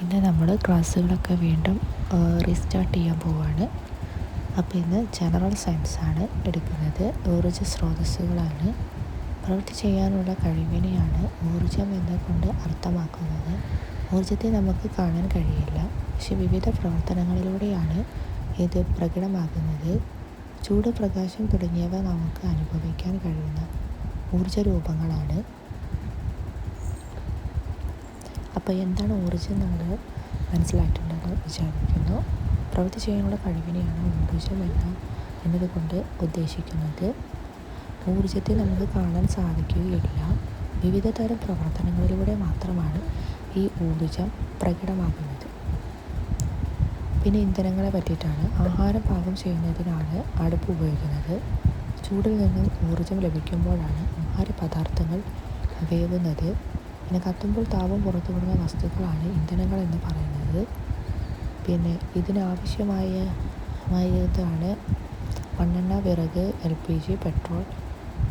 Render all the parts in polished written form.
ഇന്ന് നമ്മൾ ക്ലാസ്സുകളൊക്കെ വീണ്ടും റീസ്റ്റാർട്ട് ചെയ്യാൻ പോവുകയാണ്. അപ്പോൾ ഇന്ന് ജനറൽ സയൻസാണ് എടുക്കുന്നത്. ഊർജ്ജ സ്രോതസ്സുകളാണ്. പ്രവൃത്തി ചെയ്യാനുള്ള കഴിവിനെയാണ് ഊർജ്ജം എന്നുകൊണ്ട് അർത്ഥമാക്കുന്നത്. ഊർജ്ജത്തെ നമുക്ക് കാണാൻ കഴിയില്ല, പക്ഷെ വിവിധ പ്രവർത്തനങ്ങളിലൂടെയാണ് ഇത് പ്രകടമാകുന്നത്. ചൂട്, പ്രകാശം തുടങ്ങിയവ നമുക്ക് അനുഭവിക്കാൻ കഴിയുന്ന ഊർജ്ജ രൂപങ്ങളാണ്. അപ്പോൾ എന്താണ് ഊർജ്ജം നമ്മൾ മനസ്സിലായിട്ടുണ്ടെന്ന് വിചാരിക്കുന്നു. പ്രവൃത്തി ചെയ്യാനുള്ള കഴിവിനെയാണ് ഊർജ്ജം എന്നതുകൊണ്ട് ഉദ്ദേശിക്കുന്നത്. ഊർജ്ജത്തെ നമുക്ക് കാണാൻ സാധിക്കുകയില്ല. വിവിധ തരം പ്രവർത്തനങ്ങളിലൂടെ മാത്രമാണ് ഈ ഊർജ്ജം പ്രകടമാകുന്നത്. പിന്നെ ഇന്ധനങ്ങളെ പറ്റിയിട്ടാണ്. ആഹാരം പാകം ചെയ്യുന്നതിനാണ് അടുപ്പ് ഉപയോഗിക്കുന്നത്. ചൂടിൽ നിന്നും ഊർജ്ജം ലഭിക്കുമ്പോഴാണ് ആഹാര പദാർത്ഥങ്ങൾ വേവുന്നത്. പിന്നെ കത്തുമ്പോൾ താപം പുറത്തുവിടുന്ന വസ്തുക്കളാണ് ഇന്ധനങ്ങൾ എന്ന് പറയുന്നത്. പിന്നെ ഇതിനാവശ്യമായതാണ് മണ്ണെണ്ണ, വിറക്, LPG, പെട്രോൾ,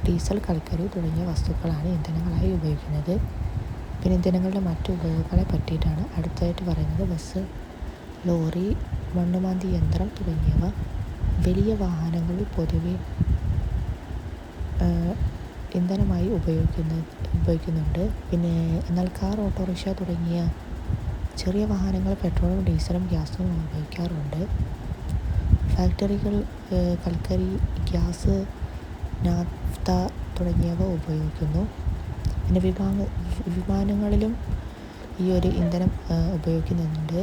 ഡീസൽ, കൽക്കരി തുടങ്ങിയ വസ്തുക്കളാണ് ഇന്ധനങ്ങളായി ഉപയോഗിക്കുന്നത്. പിന്നെ ഇന്ധനങ്ങളുടെ മറ്റു ഉപയോഗങ്ങളെ പറ്റിയിട്ടാണ് അടുത്തായിട്ട് പറയുന്നത്. ബസ്, ലോറി, മണ്ണുമാന്തി യന്ത്രം തുടങ്ങിയവ വലിയ വാഹനങ്ങളിൽ പൊതുവെ ഇന്ധനമായി ഉപയോഗിക്കുന്നുണ്ട്. പിന്നെ എന്നാൽ കാർ, ഓട്ടോറിക്ഷ തുടങ്ങിയ ചെറിയ വാഹനങ്ങൾ പെട്രോളും ഡീസലും ഗ്യാസും ഉപയോഗിക്കാറുണ്ട്. ഫാക്ടറികൾ കൽക്കരി, ഗ്യാസ്, നാഫ്ത തുടങ്ങിയവ ഉപയോഗിക്കുന്നു. പിന്നെ വിമാനങ്ങളിലും ഈ ഒരു ഇന്ധനം ഉപയോഗിക്കുന്നുണ്ട്.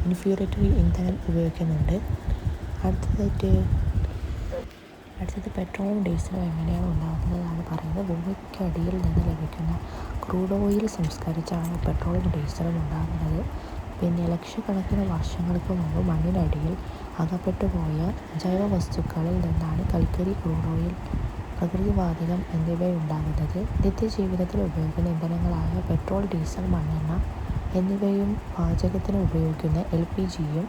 ഇൻഫ്യൂറേറ്ററി ഇന്ധനം ഉപയോഗിക്കുന്നുണ്ട്. അടുത്തത് പെട്രോളും ഡീസലും എങ്ങനെയാണ് ഉണ്ടാകുന്നതാണ് പറയുന്നത്. ഭൂമിക്കടിയിൽ നിന്ന് ലഭിക്കുന്ന ക്രൂഡ് ഓയിൽ സംസ്കരിച്ചാണ് പെട്രോളും ഡീസലും ഉണ്ടാകുന്നത്. പിന്നെ ലക്ഷക്കണക്കിന് വർഷങ്ങൾക്ക് മുമ്പ് മണ്ണിനടിയിൽ അകപ്പെട്ടുപോയ ജൈവ വസ്തുക്കളിൽ നിന്നാണ് കൽക്കരി, ക്രൂഡ് ഓയിൽ, പ്രകൃതിവാതകം എന്നിവയുണ്ടാകുന്നത്. നിത്യജീവിതത്തിൽ ഉപയോഗിക്കുന്ന ഇന്ധനങ്ങളായ പെട്രോൾ, ഡീസൽ, മണ്ണെണ്ണ എന്നിവയും പാചകത്തിന് ഉപയോഗിക്കുന്ന LPGയും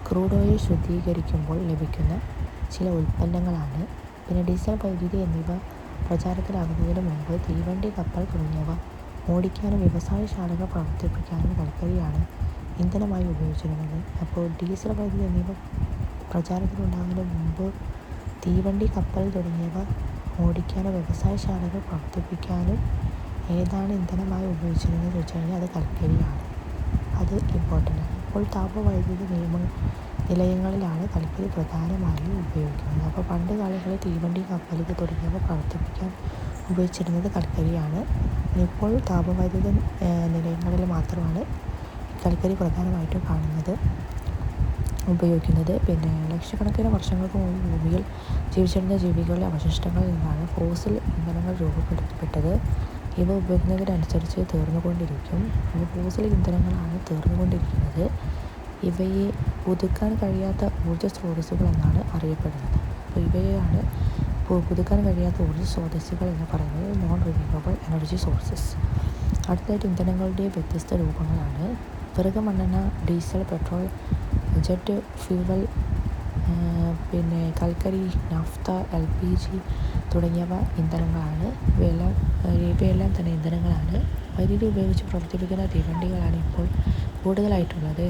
ക്രൂഡ് ഓയിൽ ശുദ്ധീകരിക്കുമ്പോൾ ലഭിക്കുന്ന ചില ഉൽപ്പന്നങ്ങളാണ്. പിന്നെ ഡീസൽ, വൈദ്യുതി എന്നിവ പ്രചാരത്തിലാകുന്നതിന് മുമ്പ് തീവണ്ടി, കപ്പൽ തുടങ്ങിയവ ഓടിക്കാനും വ്യവസായശാലകൾ പ്രവർത്തിപ്പിക്കാനും കൽക്കരിയാണ് ഇന്ധനമായി ഉപയോഗിച്ചിരുന്നത്. അപ്പോൾ ഡീസൽ, വൈദ്യുതി എന്നിവ പ്രചാരത്തിലുണ്ടാകുന്നതിന് മുമ്പ് തീവണ്ടി, കപ്പൽ തുടങ്ങിയവ ഓടിക്കാനും വ്യവസായശാലകൾ പ്രവർത്തിപ്പിക്കാനും ഏതാണ് ഇന്ധനമായി ഉപയോഗിച്ചിരുന്നത് വെച്ച് കഴിഞ്ഞാൽ അത് കൽക്കരിയാണ്. അത് ഇമ്പോർട്ടൻ്റ് ആണ്. ഇപ്പോൾ താപവൈദ്യുത നിലയങ്ങളിലാണ് കൽക്കരി പ്രധാനമായും ഉപയോഗിക്കുന്നത്. അപ്പോൾ പണ്ട് കാലങ്ങളിൽ തീവണ്ടി, കപ്പൽ തുടങ്ങിയവ പ്രവർത്തിപ്പിക്കാൻ ഉപയോഗിച്ചിരുന്നത് കൽക്കരിയാണ്. ഇപ്പോൾ താപവൈദ്യുത നിലയങ്ങളിൽ മാത്രമാണ് കൽക്കരി പ്രധാനമായിട്ടും ഉപയോഗിക്കുന്നത്. പിന്നെ ലക്ഷക്കണക്കിന് വർഷങ്ങൾക്ക് മുമ്പ് ഭൂമിയിൽ ജീവിച്ചിരുന്ന ജീവികളുടെ അവശിഷ്ടങ്ങളിൽ നിന്നാണ് ഫോസിൽ ഇന്ധനങ്ങൾ രൂപപ്പെടുത്തപ്പെട്ടത്. ഇവ ഉപയോഗിക്കുന്നതിനനുസരിച്ച് തീർന്നുകൊണ്ടിരിക്കും. ഫോസിൽ ഇന്ധനങ്ങളാണ് തീർന്നുകൊണ്ടിരിക്കുന്നത്. ഇവയെ പുതുക്കാൻ കഴിയാത്ത ഊർജ്ജ സ്രോതസ്സുകൾ എന്നാണ് അറിയപ്പെടുന്നത്. അപ്പോൾ ഇവയാണ് പുതുക്കാൻ കഴിയാത്ത ഊർജ്ജ സ്രോതസ്സുകൾ എന്ന് പറയുന്നത് നോൺ റിന്യൂവബിൾ എനർജി സോഴ്സസ്. അടുത്തായിട്ട് ഇന്ധനങ്ങളുടെ വ്യത്യസ്ത രൂപങ്ങളാണ്. വിറക്, മണ്ണെണ്ണ, ഡീസൽ, പെട്രോൾ, ജെറ്റ് ഫ്യൂവൽ, പിന്നെ കൽക്കരി, നാഫ്ത, LPG തുടങ്ങിയവ ഇന്ധനങ്ങളാണ്. ഇവയെല്ലാം തന്നെ ഇന്ധനങ്ങളാണ്. വൈദ്യുതി ഉപയോഗിച്ച് പ്രവർത്തിപ്പിക്കുന്ന തീവണ്ടികളാണ് ഇപ്പോൾ കൂടുതലായിട്ടുള്ളത്.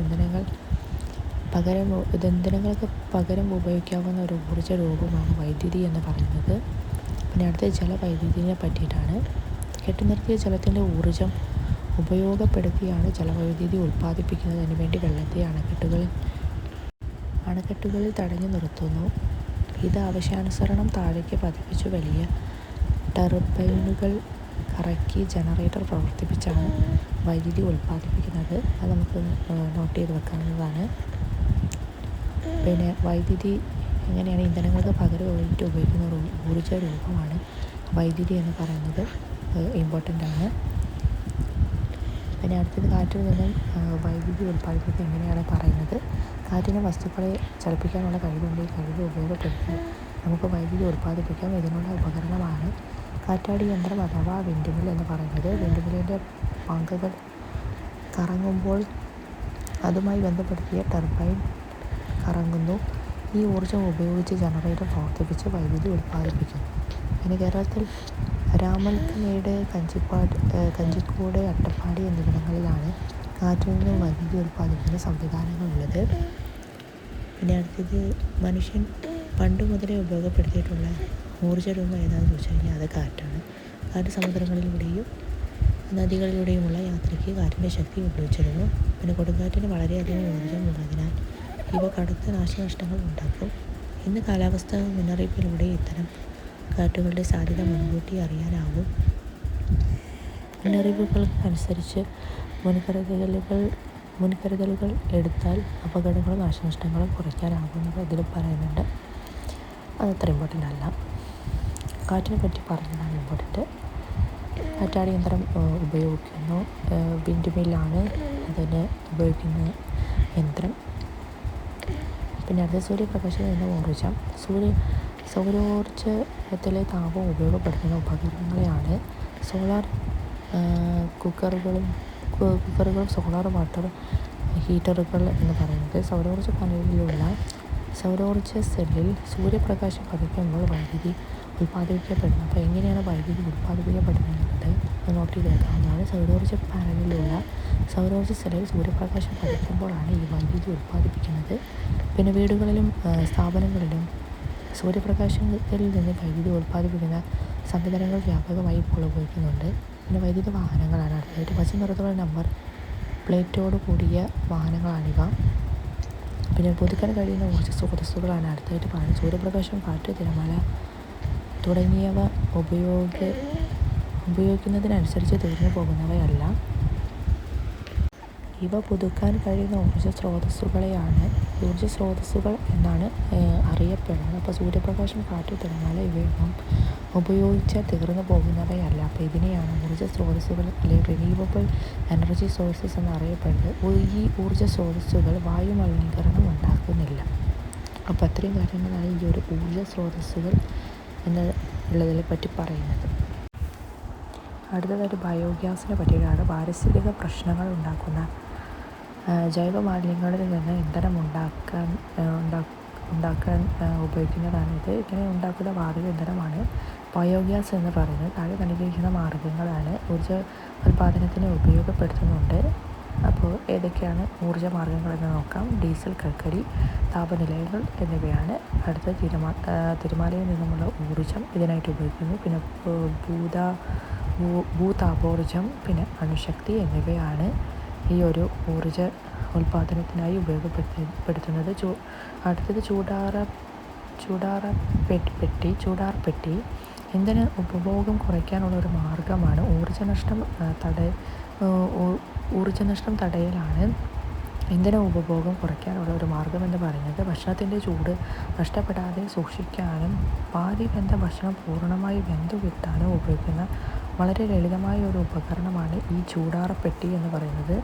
ഇന്ധനങ്ങൾക്ക് പകരം ഉപയോഗിക്കാവുന്ന ഒരു ഊർജ്ജ രൂപമാണ് വൈദ്യുതി എന്ന് പറയുന്നത്. പിന്നെ അടുത്ത ജലവൈദ്യുതിയെ പറ്റിയിട്ടാണ്. കെട്ടിനിർത്തിയ ജലത്തിൻ്റെ ഊർജ്ജം ഉപയോഗപ്പെടുത്തിയാണ് ജലവൈദ്യുതി ഉൽപ്പാദിപ്പിക്കുന്നതിന് വേണ്ടി വെള്ളത്തെ അണക്കെട്ടുകളിൽ തടഞ്ഞു നിർത്തുന്നു. ഇത് ആവശ്യാനുസരണം താഴേക്ക് പതിപ്പിച്ചു വലിയ ടർബൈനുകൾ കറക്കി ജനറേറ്റർ പ്രവർത്തിപ്പിച്ചാണ് വൈദ്യുതി ഉൽപ്പാദിപ്പിക്കുന്നത്. അത് നമുക്ക് നോട്ട് ചെയ്ത് വെക്കാവുന്നതാണ്. പിന്നെ വൈദ്യുതി എങ്ങനെയാണ് ഇന്ധനങ്ങൾക്ക് പകരമായിട്ട് ഉപയോഗിക്കുന്ന ഒരു ഊർജ്ജ രൂപമാണ് വൈദ്യുതി എന്ന് പറയുന്നത്. ഇമ്പോർട്ടൻ്റ് ആണ്. പിന്നെ അടുത്തത് കാറ്റിൽ നിന്നും വൈദ്യുതി ഉൽപ്പാദിപ്പിക്കുക എങ്ങനെയാണ് പറയുന്നത്. കാറ്റിന് വസ്തുക്കളെ ചലിപ്പിക്കാനുള്ള കഴിവുണ്ട്. ഈ കഴിവ് ഉപയോഗപ്പെടുത്തി നമുക്ക് വൈദ്യുതി ഉൽപ്പാദിപ്പിക്കാം. ഇതിനുള്ള ഉപകരണമാണ് കാറ്റാടി യന്ത്രം അഥവാ വിൻഡ്മിൽ എന്ന് പറയുന്നത്. വിൻഡ്മില്ലിൻ്റെ പങ്കകൾ കറങ്ങുമ്പോൾ അതുമായി ബന്ധപ്പെടുത്തിയ ടർബൈൻ കറങ്ങുന്നു. ഈ ഊർജ്ജം ഉപയോഗിച്ച് ജനറേറ്റർ പ്രവർത്തിപ്പിച്ച് വൈദ്യുതി ഉൽപ്പാദിപ്പിക്കുന്നു. പിന്നെ കേരളത്തിൽ രാമൽമേട്, കഞ്ചിക്കോട്, അട്ടപ്പാടി എന്നിവിടങ്ങളിലാണ് കാറ്റിൽ നിന്ന് വൈദ്യുതി ഉൽപ്പാദിപ്പിക്കുന്ന സംവിധാനങ്ങളുള്ളത്. പിന്നെ അടുത്തത് മനുഷ്യൻ പണ്ട് മുതലേ ഉപയോഗപ്പെടുത്തിയിട്ടുള്ള ഊർജ്ജരൂപം ഏതാണെന്ന് ചോദിച്ചു കഴിഞ്ഞാൽ അത് കാറ്റാണ്. കാറ്റ് സമുദ്രങ്ങളിലൂടെയും നദികളിലൂടെയുമുള്ള യാത്രയ്ക്ക് കാറ്റിൻ്റെ ശക്തി ഉപയോഗിച്ചിരുന്നു. പിന്നെ കൊടുങ്കാറ്റിന് വളരെയധികം ഊർജ്ജം ഉള്ളതിനാൽ ഇവ കടുത്ത നാശനഷ്ടങ്ങൾ ഉണ്ടാക്കും. ഇന്ന് കാലാവസ്ഥാ മുന്നറിയിപ്പിലൂടെ ഇത്തരം കാറ്റുകളുടെ സാധ്യത മുൻകൂട്ടി അറിയാനാവും. മുന്നറിയിപ്പുകൾക്കനുസരിച്ച് മുൻകരുതലുകൾ എടുത്താൽ അപകടങ്ങളും നാശനഷ്ടങ്ങളും കുറയ്ക്കാനാകുമെന്ന് ഇതിൽ പറയുന്നുണ്ട്. അതത്ര ഇമ്പോർട്ടൻ്റ് അല്ല. കാറ്റിനെ പറ്റി പറഞ്ഞതാണ് ഇമ്പോർട്ടൻ്റ്. കാറ്റാടി യന്ത്രം ഉപയോഗിക്കുന്നു. വിൻഡ് മില്ലാണ് അതിന് ഉപയോഗിക്കുന്ന യന്ത്രം. പിന്നെ അടുത്ത സൂര്യപ്രകാശത്തിൽ നിന്ന് ഊർജ്ജം. സൗരോർജ്ജത്തിലെ താപം ഉപയോഗപ്പെടുത്തുന്ന ഉപകരണങ്ങളെയാണ് സോളാർ കുക്കറുകളും സോളാർ വാട്ടർ ഹീറ്ററുകൾ എന്ന് പറയുന്നത്. സൗരോർജ്ജ പാനലിലുള്ള സൗരോർജ്ജ സെല്ലിൽ സൂര്യപ്രകാശം പതിക്കുമ്പോൾ വൈദ്യുതി ഉൽപ്പാദിപ്പിക്കപ്പെടുന്നു. അപ്പോൾ എങ്ങനെയാണ് വൈദ്യുതി ഉൽപ്പാദിപ്പിക്കപ്പെടുന്നത് നോട്ട് ചെയ്ത് വെക്കാവുന്നതാണ്. സൗരോർജ്ജ പാനലിലുള്ള സൗരോർജ്ജ സെല്ലിൽ സൂര്യപ്രകാശം പതിക്കുമ്പോഴാണ് ഈ വൈദ്യുതി ഉൽപ്പാദിപ്പിക്കുന്നത്. പിന്നെ വീടുകളിലും സ്ഥാപനങ്ങളിലും സൂര്യപ്രകാശത്തിൽ നിന്ന് വൈദ്യുതി ഉൽപ്പാദിപ്പിക്കുന്ന സംവിധാനങ്ങൾ വ്യാപകമായി ഇപ്പോൾ ഉപയോഗിക്കുന്നുണ്ട്. പിന്നെ വൈദ്യുത വാഹനങ്ങളാണ് അടുത്തതായിട്ട്. പച്ച നിറത്തിലുള്ള നമ്പർ പ്ലേറ്റോട് കൂടിയ വാഹനങ്ങളാണിവ. പിന്നെ പുതുക്കാൻ കഴിയുന്ന ഊർജ്ജ സ്രോതസ്സുകളാണ് അടുത്തായിട്ട് പറയുന്നത്. സൂര്യപ്രകാശം, കാറ്റ്, തിരമാല തുടങ്ങിയവ ഉപയോഗിക്കുന്നതിനനുസരിച്ച് തീർന്നു പോകുന്നവയല്ല. ഇവ പുതുക്കാൻ കഴിയുന്ന ഊർജ്ജ സ്രോതസ്സുകൾ എന്നാണ് അറിയപ്പെടുന്നത്. അപ്പോൾ സൂര്യപ്രകാശം, കാറ്റ്, തിരമാല ഇവയൊന്നും ഉപയോഗിച്ചാൽ തീർന്നു പോകുന്നവയല്ല. അപ്പോൾ ഇതിനെയാണ് ഊർജ്ജ സ്രോതസ്സുകൾ അല്ലെങ്കിൽ റിന്യൂവബിൾ എനർജി സോഴ്സസ് എന്നറിയപ്പെടുന്നത്. ഈ ഊർജ്ജ സ്രോതസ്സുകൾ വായു മലിനീകരണം ഉണ്ടാക്കുന്നില്ല. അപ്പോൾ അത്രയും കാര്യങ്ങളാണ് ഈ ഒരു ഊർജ്ജ സ്രോതസ്സുകൾ എന്നുള്ളതിനെ പറ്റി പറയുന്നത്. അടുത്തതായിട്ട് ബയോഗ്യാസിനെ പറ്റിയിട്ടാണ്. പാരിസ്ഥിതിക പ്രശ്നങ്ങൾ ഉണ്ടാക്കുന്ന ജൈവ മാലിന്യങ്ങളിൽ നിന്ന് ഇന്ധനം ഉണ്ടാക്കാൻ ഉപയോഗിക്കുന്നതാണിത്. ഇങ്ങനെ ഉണ്ടാക്കുന്ന വാതക ഇന്ധനമാണ് ബയോഗ്യാസ് എന്ന് പറയുന്നത്. താഴെ നൽകിയിരിക്കുന്ന മാർഗ്ഗങ്ങളാണ് ഊർജ്ജ ഉൽപ്പാദനത്തിന് ഉപയോഗപ്പെടുത്തുന്നുണ്ട്. അപ്പോൾ ഏതൊക്കെയാണ് ഊർജ്ജ മാർഗ്ഗങ്ങളെന്ന് നോക്കാം. ഡീസൽ, കൽക്കരി, താപനിലയങ്ങൾ എന്നിവയാണ്. അടുത്ത തിരമാലയിൽ നിന്നുമുള്ള ഊർജ്ജം ഇതിനായിട്ട് ഉപയോഗിക്കുന്നു. പിന്നെ ഭൂതാപോർജ്ജം, പിന്നെ അണുശക്തി എന്നിവയാണ് ഈ ഒരു ഊർജ്ജ ഉൽപ്പാദനത്തിനായി ഉപയോഗപ്പെടുത്തുന്നത്. അടുത്തത് ചൂടാർപ്പെട്ടി ഇന്ധന ഉപഭോഗം കുറയ്ക്കാനുള്ള ഒരു മാർഗ്ഗമാണ്. ഊർജ്ജനഷ്ടം തടയലാണ് ഇന്ധന ഉപഭോഗം കുറയ്ക്കാനുള്ള ഒരു മാർഗ്ഗമെന്ന് പറയുന്നത്. ഭക്ഷണത്തിൻ്റെ ചൂട് നഷ്ടപ്പെടാതെ സൂക്ഷിക്കാനും പാതി വെന്ത ഭക്ഷണം പൂർണ്ണമായി വെന്തു കിട്ടാനും ഉപയോഗിക്കുന്ന വളരെ ലളിതമായ ഒരു ഉപകരണമാണ് ഈ ചൂടാറപ്പെട്ടി എന്ന് പറയുന്നത്.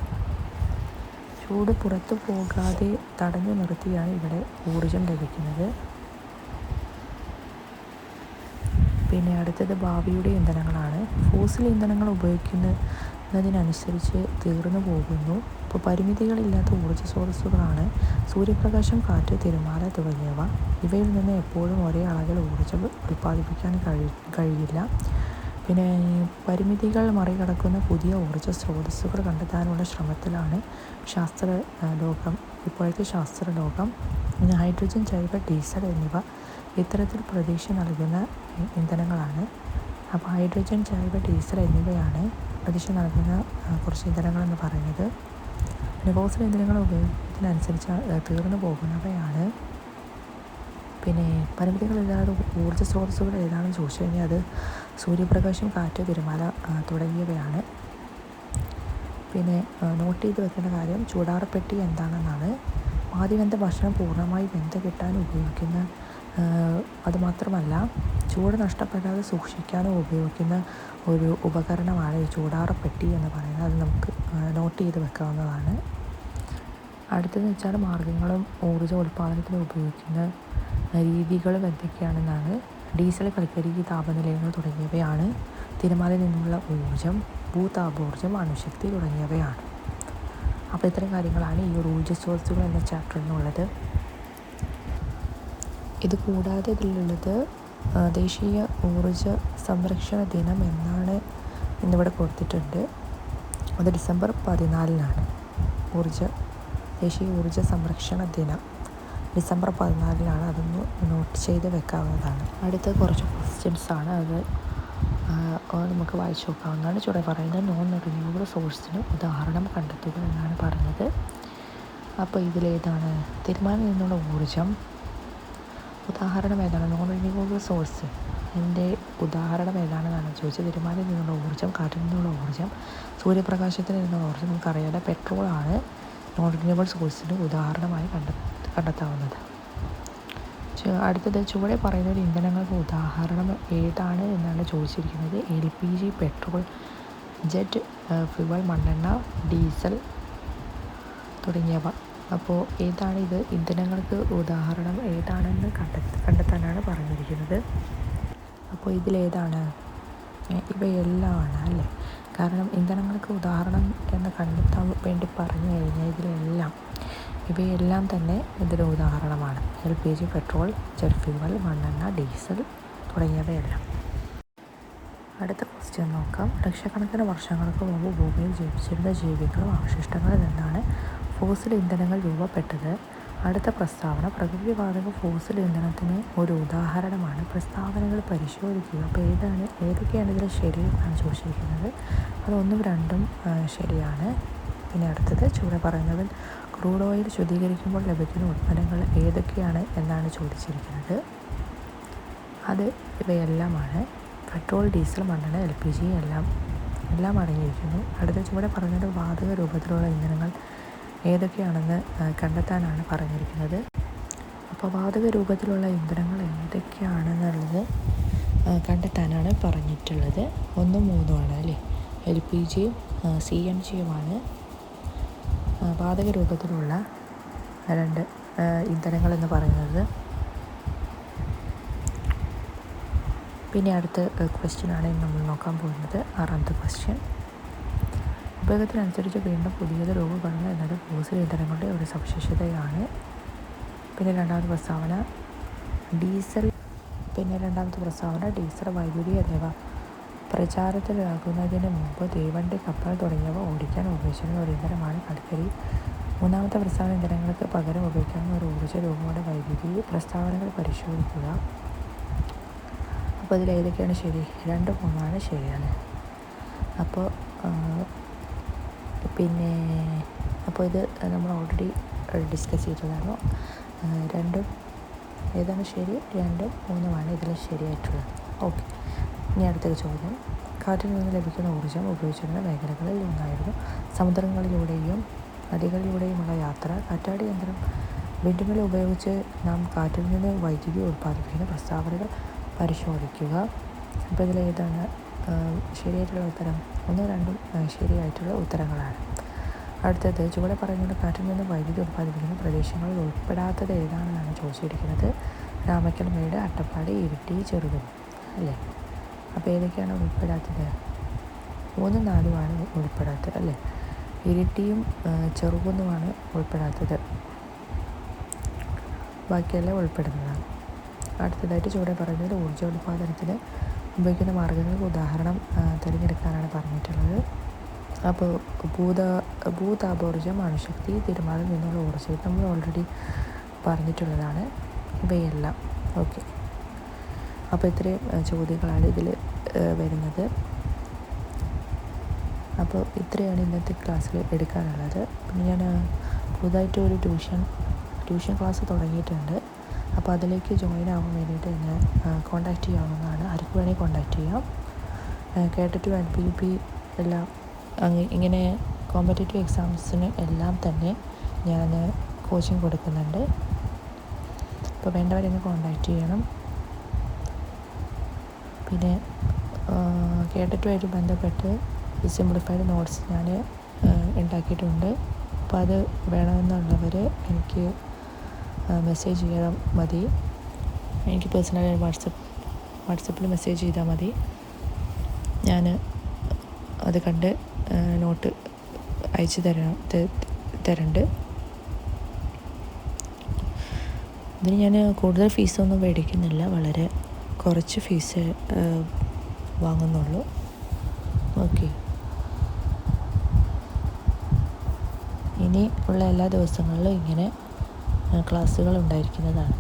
ചൂട് പുറത്തു പോകാതെ തടഞ്ഞു നിർത്തിയാണ് ഇവിടെ ഊർജ്ജം ലഭിക്കുന്നത്. പിന്നെ അടുത്തത് ഭാവിയുടെ ഇന്ധനങ്ങളാണ്. ഫോസിൽ ഇന്ധനങ്ങൾ ഉപയോഗിക്കുന്നതിനനുസരിച്ച് തീർന്നു പോകുന്നു. ഇപ്പോൾ പരിമിതികളില്ലാത്ത ഊർജ്ജ സ്രോതസ്സുകളാണ് സൂര്യപ്രകാശം, കാറ്റ്, തിരമാല തുടങ്ങിയവ. ഇവയിൽ നിന്ന് എപ്പോഴും ഒരേ അളവിൽ ഊർജ്ജം ഉൽപ്പാദിപ്പിക്കാൻ കഴിയില്ല. പിന്നെ പരിമിതികൾ മറികടക്കുന്ന പുതിയ ഊർജ്ജ സ്രോതസ്സുകൾ കണ്ടെത്താനുള്ള ശ്രമത്തിലാണ് ഇപ്പോഴത്തെ ശാസ്ത്രലോകം. പിന്നെ ഹൈഡ്രജൻ, ജൈവ, ഡീസൽ എന്നിവ ഇത്തരത്തിൽ പ്രതീക്ഷ നൽകുന്ന ഇന്ധനങ്ങളാണ്. അപ്പോൾ ഹൈഡ്രജൻ, ജൈവ, ഡീസൽ എന്നിവയാണ് പ്രതീക്ഷ നൽകുന്ന കുറച്ച് ഇന്ധനങ്ങളെന്ന് പറയുന്നത്. പിന്നെ ഫോസിൽ ഇന്ധനങ്ങൾ ഉപയോഗത്തിനനുസരിച്ച് തീർന്നു പോകുന്നവയാണ്. പിന്നെ പരിമിതികളില്ലാതെ ഊർജ്ജ സ്രോതസ്സുകൾ ഏതാണെന്ന് ചോദിച്ചു കഴിഞ്ഞാൽ അത് സൂര്യപ്രകാശം, കാറ്റ്, തിരമാല തുടങ്ങിയവയാണ്. പിന്നെ നോട്ട് ചെയ്ത് വെക്കേണ്ട കാര്യം ചൂടാറപ്പെട്ടി എന്താണെന്നാണ്. ആദ്യവെന്ത ഭക്ഷണം പൂർണ്ണമായി വെന്ത് കിട്ടാൻ ഉപയോഗിക്കുന്ന, അതുമാത്രമല്ല ചൂട് നഷ്ടപ്പെടാതെ സൂക്ഷിക്കാനും ഉപയോഗിക്കുന്ന ഒരു ഉപകരണമാണ് ഈ ചൂടാറപ്പെട്ടി എന്ന് പറയുന്നത്. അത് നമുക്ക് നോട്ട് ചെയ്ത് വെക്കാവുന്നതാണ്. അടുത്തതെന്ന് വെച്ചാൽ മാർഗ്ഗങ്ങളും ഊർജ്ജ ഉൽപ്പാദനത്തിന് ഉപയോഗിക്കുന്ന രീതികളും എന്തൊക്കെയാണെന്നാണ്. ഡീസൽ, കൽക്കരി, താപനിലയങ്ങൾ തുടങ്ങിയവയാണ്. തിരമാലയിൽ നിന്നുള്ള ഊർജ്ജം, ഭൂതാപോർജ്ജം, അണുശക്തി തുടങ്ങിയവയാണ്. അപ്പോൾ ഇത്തരം കാര്യങ്ങളാണ് ഈ ഒരു ഊർജ്ജ സ്രോതസ്സുകൾ എന്ന ചാപ്റ്ററിനുള്ളത്. ഇത് കൂടാതെ ഇതിലുള്ളത് ദേശീയ ഊർജ്ജ സംരക്ഷണ ദിനം എന്നാണ് ഇന്നിവിടെ കൊടുത്തിട്ടുണ്ട്. അത് ഡിസംബർ 14 ദേശീയ ഊർജ്ജ സംരക്ഷണ ദിനം ഡിസംബർ 14 അതൊന്ന് നോട്ട് ചെയ്ത് വെക്കാവുന്നതാണ്. അടുത്ത കുറച്ച് ക്വസ്റ്റ്യൻസ് ആണ്. അത് നമുക്ക് വായിച്ചു നോക്കാവുന്നതാണ്. ചുവടെ പറയുന്നത് നോൺ റിന്യൂവബിൾ സോഴ്സിന് ഉദാഹരണം കണ്ടെത്തുക എന്നാണ് പറഞ്ഞത്. അപ്പോൾ ഇതിലേതാണ് തിരുമാനിൽ നിന്നുള്ള ഊർജം? ഉദാഹരണം ഏതാണ്? നോൺ റിന്യൂവബിൾ സോഴ്സ് എൻ്റെ ഉദാഹരണം ഏതാണെന്നാണ് ചോദിച്ചത്. തിരുമാനിൽ നിന്നുള്ള ഊർജ്ജം, കാറ്റിൽ നിന്നുള്ള ഊർജ്ജം, സൂര്യപ്രകാശത്തിൽ നിന്നുള്ള ഊർജ്ജം. നമുക്കറിയാതെ പെട്രോളാണ് നോൺ റിന്യൂവബിൾ സോഴ്സിന് ഉദാഹരണമായി കണ്ടെത്താവുന്നത്. അടുത്തത് ചുവടെ പറയുന്ന ഒരു ഇന്ധനങ്ങൾക്ക് ഉദാഹരണം ഏതാണ് എന്നാണ് ചോദിച്ചിരിക്കുന്നത്. LPG, പെട്രോൾ, ജെറ്റ് ഫ്യുവൽ, മണ്ണെണ്ണ, ഡീസൽ തുടങ്ങിയവ. അപ്പോൾ ഏതാണ് ഇത്? ഇന്ധനങ്ങൾക്ക് ഉദാഹരണം ഏതാണെന്ന് കണ്ടെത്താനാണ് പറഞ്ഞിരിക്കുന്നത്. അപ്പോൾ ഇതിലേതാണ്? ഇവയെല്ലാം ആണ് അല്ലേ? കാരണം ഇന്ധനങ്ങൾക്ക് ഉദാഹരണം എന്ന് കണ്ടെത്താൻ വേണ്ടി പറഞ്ഞു കഴിഞ്ഞാൽ ഇവയെല്ലാം തന്നെ ഇതിന് ഉദാഹരണമാണ്. LPG, പെട്രോൾ, ജെറ്റ് ഫ്യൂവൽ, മണ്ണെണ്ണ, ഡീസൽ തുടങ്ങിയവയെല്ലാം. അടുത്ത ക്വസ്റ്റ്യൻ നോക്കാം. ലക്ഷക്കണക്കിന് വർഷങ്ങൾക്ക് മുമ്പ് ഭൂമിയിൽ ജീവിച്ചിരുന്ന ജീവികളും അവശിഷ്ടങ്ങളിൽ നിന്നാണ് ഫോസിൽ ഇന്ധനങ്ങൾ രൂപപ്പെട്ടത്. അടുത്ത പ്രസ്താവന പ്രകൃതിവാതക ഫോസിൽ ഇന്ധനത്തിന് ഒരു ഉദാഹരണമാണ്. പ്രസ്താവനകൾ പരിശോധിക്കുക. അപ്പോൾ ഏതൊക്കെയാണ് ഇതിൽ ശരി എന്നാണ് ചോദിച്ചിരിക്കുന്നത്. അത് 1ഉം 2ഉം ശരിയാണ്. പിന്നെ അടുത്തത് ചുവടെ പറയുന്നതിൽ ക്രൂഡ് ഓയിൽ ശുദ്ധീകരിക്കുമ്പോൾ ലഭിക്കുന്ന ഉൽപ്പന്നങ്ങൾ ഏതൊക്കെയാണ് എന്നാണ് ചോദിച്ചിരിക്കുന്നത്. അത് ഇവയെല്ലാമാണ്. പെട്രോൾ, ഡീസൽ, മണ്ണെണ്ണ, LPG എല്ലാം അടങ്ങിയിരിക്കുന്നു. അടുത്ത ചുവടെ പറഞ്ഞത് വാതക രൂപത്തിലുള്ള ഇന്ധനങ്ങൾ ഏതൊക്കെയാണെന്ന് കണ്ടെത്താനാണ് പറഞ്ഞിരിക്കുന്നത്. അപ്പോൾ വാതക രൂപത്തിലുള്ള ഇന്ധനങ്ങൾ ഏതൊക്കെയാണെന്നുള്ളത് കണ്ടെത്താനാണ് പറഞ്ഞിട്ടുള്ളത്. 1ഉം 3ഉമാണ് അല്ലേ? LPG, CNG-യുമാണ് വാതക രൂപത്തിലുള്ള 2 ഇന്ധനങ്ങൾ എന്ന് പറയുന്നത്. പിന്നെ അടുത്ത ക്വസ്റ്റ്യനാണ് നമ്മൾ നോക്കാൻ പോകുന്നത്. 6ാമത്തെ ക്വസ്റ്റ്യൻ. ഉപയോഗത്തിനനുസരിച്ച് വീണ്ടും പുതിയത് രൂപപ്പെടുന്നു എന്നത് ഫോസിൽ ഇന്ധനങ്ങളുടെ ഒരു സവിശേഷതയാണ്. പിന്നെ രണ്ടാമത്തെ പ്രസ്താവന ഡീസൽ, വൈദ്യുതി എന്നിവ പ്രചാരത്തിലാകുന്നതിന് മുമ്പ് തീവണ്ടി, കപ്പൽ തുടങ്ങിയവ ഓടിക്കാൻ ഉപയോഗിച്ചിരുന്ന ഒരു ഇന്ധനമാണ് കൽക്കരി. 3ാമത്തെ പ്രസ്താവന ഇന്ധനങ്ങൾക്ക് പകരം ഉപയോഗിക്കാവുന്ന ഒരു ഊർജ്ജ രൂപങ്ങളുടെ വൈദ്യുതി. പ്രസ്താവനകൾ പരിശോധിക്കുക. അപ്പോൾ ഇതിലേതൊക്കെയാണ് ശരി? 2ഉം 3ഉമാണ് ശരിയാണ്. അപ്പോൾ ഇത് നമ്മൾ ഓൾറെഡി ഡിസ്കസ് ചെയ്തതാണ്. 2ഉം ഏതാണ് ശരി? 2ഉം 3ഉമാണ് ഇതിൽ ശരിയായിട്ടുള്ളത്. ഓക്കെ. ഇനി അടുത്ത ചോദ്യം. കാറ്റിൽ നിന്ന് ലഭിക്കുന്ന ഊർജ്ജം ഉപയോഗിച്ചിരുന്ന മേഖലകളിൽ ഒന്നായിരുന്നു സമുദ്രങ്ങളിലൂടെയും നദികളിലൂടെയുമുള്ള യാത്ര. കാറ്റാടി യന്ത്രം, വിൻഡ്മിൽ ഉപയോഗിച്ച് നാം കാറ്റിൽ നിന്ന് വൈദ്യുതി ഉൽപ്പാദിപ്പിക്കുന്ന പ്രസ്താവനകൾ പരിശോധിക്കുക. അപ്പോൾ ഇതിലേതാണ് ശരിയായിട്ടുള്ള ഉത്തരം? 1ഉം 2ഉം ശരിയായിട്ടുള്ള ഉത്തരങ്ങളാണ്. അടുത്തത് ചുവടെ പറയുന്നത് കാറ്റിൽ നിന്ന് വൈദ്യുതി ഉൽപ്പാദിപ്പിക്കുന്ന പ്രദേശങ്ങളിൽ ഉൾപ്പെടാത്തത് ഏതാണെന്നാണ് ചോദിച്ചിരിക്കുന്നത്. രാമക്കൽ മേട്, അട്ടപ്പാടി, ഇരിട്ടി, ചെറുകുന്ന് അല്ലേ? അപ്പോൾ ഏതൊക്കെയാണ് ഉൾപ്പെടാത്തത്? 3ഉം 4ഉമാണ് ഉൾപ്പെടാത്തത് അല്ലേ? ഇരിട്ടിയും ചെറുകുന്നുമാണ് ഉൾപ്പെടാത്തത്. ബാക്കിയെല്ലാം ഉൾപ്പെടുന്നതാണ്. അടുത്തതായിട്ട് ചുവടെ പറയുന്നത് ഊർജ്ജോൽപാദനത്തിന് ഉപയോഗിക്കുന്ന മാർഗ്ഗങ്ങൾക്ക് ഉദാഹരണം തിരഞ്ഞെടുക്കാനാണ് പറഞ്ഞിട്ടുള്ളത്. അപ്പോൾ ഭൂതാപോർജ്ജം, അണുശക്തി, തിരുമാലിൽ നിന്നുള്ള ഊർജ്ജം നമ്മൾ ഓൾറെഡി പറഞ്ഞിട്ടുള്ളതാണ് ഇവയെല്ലാം. ഓക്കെ. അപ്പോൾ ഇത്രയും ചോദ്യങ്ങളാണ് ഇതിൽ വരുന്നത്. അപ്പോൾ ഇത്രയാണ് ഇന്നത്തെ ക്ലാസ്സിൽ എടുക്കാനുള്ളത്. പിന്നെ ഞാൻ പുതുതായിട്ട് ഒരു ട്യൂഷൻ ക്ലാസ് തുടങ്ങിയിട്ടുണ്ട്. അപ്പോൾ അതിലേക്ക് ജോയിൻ ആവാൻ വേണ്ടിയിട്ട് എന്നെ കോൺടാക്റ്റ് ചെയ്യാവുന്നതാണ്. ആർക്ക് വേണമെങ്കിൽ കോൺടാക്റ്റ് ചെയ്യാം. കേട്ടിട്ട് NPP എല്ലാം ഇങ്ങനെ കോമ്പറ്റേറ്റീവ് എക്സാംസിന് എല്ലാം തന്നെ ഞാൻ കോച്ചിങ് കൊടുക്കുന്നുണ്ട്. അപ്പോൾ വേണ്ടവരെന്നെ കോൺടാക്റ്റ് ചെയ്യണം. പിന്നെ കേട്ടിട്ടുമായിട്ട് ബന്ധപ്പെട്ട് സിംപ്ലിഫൈഡ് നോട്ട്സ് ഞാൻ ഉണ്ടാക്കിയിട്ടുണ്ട്. അപ്പോൾ അത് വേണമെന്നുള്ളവർ എനിക്ക് മെസ്സേജ് ചെയ്താൽ മതി. എനിക്ക് പേഴ്സണലായി വാട്സപ്പിൽ മെസ്സേജ് ചെയ്താൽ മതി. ഞാൻ അത് കണ്ട് നോട്ട് അയച്ചു തരുന്നുണ്ട്. ഇതിന് ഞാൻ കൂടുതൽ ഫീസൊന്നും മേടിക്കുന്നില്ല. വളരെ കുറച്ച് ഫീസ് വാങ്ങുന്നുള്ളൂ. ഓക്കെ. ഇനി ഇനി ഉള്ള എല്ലാ ദിവസങ്ങളിലും ഇങ്ങനെ ക്ലാസ്സുകൾ ഉണ്ടായിരിക്കുന്നതാണ്.